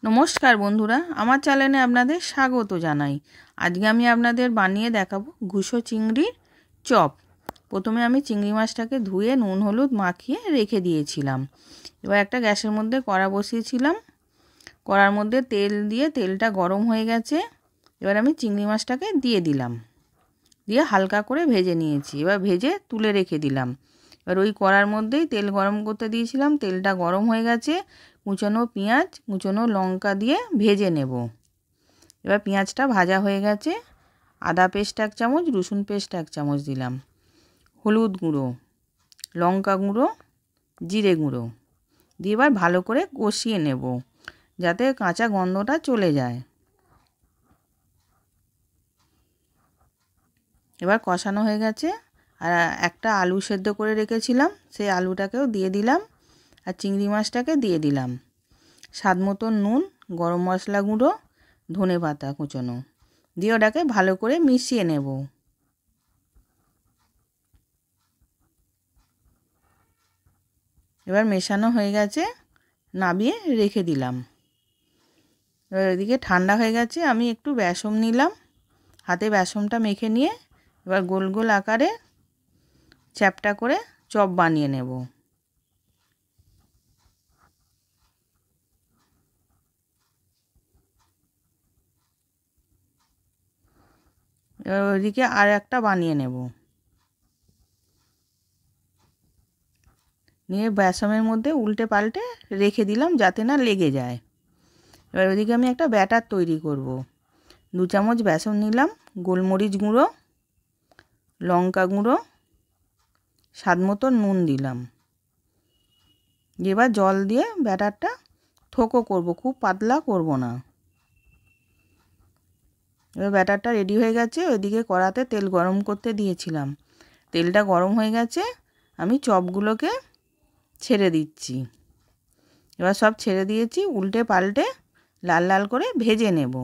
नमस्कार बंधुरा आमार चैनेले आपनादेर स्वागत जानाई। आज के आमी आपनादेर बानिये देखाबो घुसो चिंगड़िर चप। प्रथमे आमी चिंगड़ी माछटाके धुए नुन हलुद माखिए रेखे दिएछिलाम। एबार एकटा ग्यासेर मध्य कड़ा बसिएछिलाम। कड़ार मध्य तेल दिए तेलटा गरम हये गेछे। एबार आमी चिंगड़ी माछटाके दिए दिलाम, दिए हालका करे भेजे निएछि। एबार भेजे तुले रेखे दिलाम। एबार ओई कड़ार मध्येई तेल गरम करते दिएछिलाम, तेलटा गरम हये गेछे। कुचनो पेঁয়াজ कुचनो लंका दिए भेजे नेब। एबार पेঁয়াজটা भाजा हये गेछे। आदा पेस्ट एक चामच, रसुन पेस्ट एक चामच दिलाम, हलुद गुঁড়ো, लंका गुঁড়ো, जिरे गुঁড়ো दिए एबार भालो करे कषिए नेब जाते काँचा गन्धटा चले जाए। एबार कषानो हये गेछे। আর একটা আলু সেদ্ধ করে রেখেছিলাম সেই আলুটাকেও দিয়ে দিলাম আর চিংড়ি মাছটাকে দিয়ে দিলাম। স্বাদ মতো নুন, গরম মশলা গুঁড়ো, ধনে পাতা কুচনো দিয়ে ওটাকে ভালো করে মিশিয়ে নেব। এবার মেশানো হয়ে গেছে, নামিয়ে রেখে দিলাম। এবার এদিকে ঠান্ডা হয়ে গেছে, আমি একটু বেসন নিলাম, হাতে বেসনটা মেখে নিয়ে এবার গোল গোল আকারে চ্যাপটা করে চপ বানিয়ে নেব। এবার ওইদিকে আর একটা বানিয়ে নেব, নিয়ে বেসনের মধ্যে উল্টে পাল্টে রেখে দিলাম যাতে না লেগে যায়। এবার ওইদিকে আমি একটা ব্যাটার তৈরি করব। 2 চামচ বেসন নিলাম, গোলমরিচ গুঁড়ো, লঙ্কা গুঁড়ো, স্বাদ মতো নুন দিলাম। এবার জল দিয়ে ব্যাটারটা থোকো করব, খুব পাতলা করব না। এবার ব্যাটারটা রেডি হয়ে গেছে। ওইদিকে কড়াতে তেল গরম করতে দিয়েছিলাম, তেলটা গরম হয়ে গেছে। আমি চপগুলোকে ছেড়ে দিচ্ছি। এবার সব ছেড়ে দিয়েছি, উল্টে পাল্টে লাল লাল করে ভেজে নেব।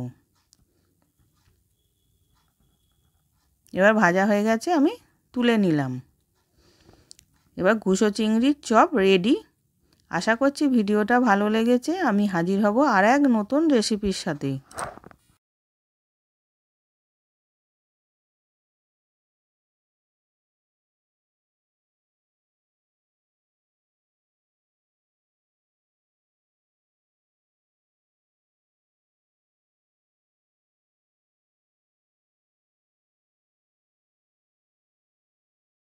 এবার ভাজা হয়ে গেছে, আমি তুলে নিলাম। এবার ঘুসো চিংড়ির চপ রেডি। আশা করছি ভিডিওটা ভালো লেগেছে। আমি হাজির হব আর এক নতুন রেসিপির সাথে।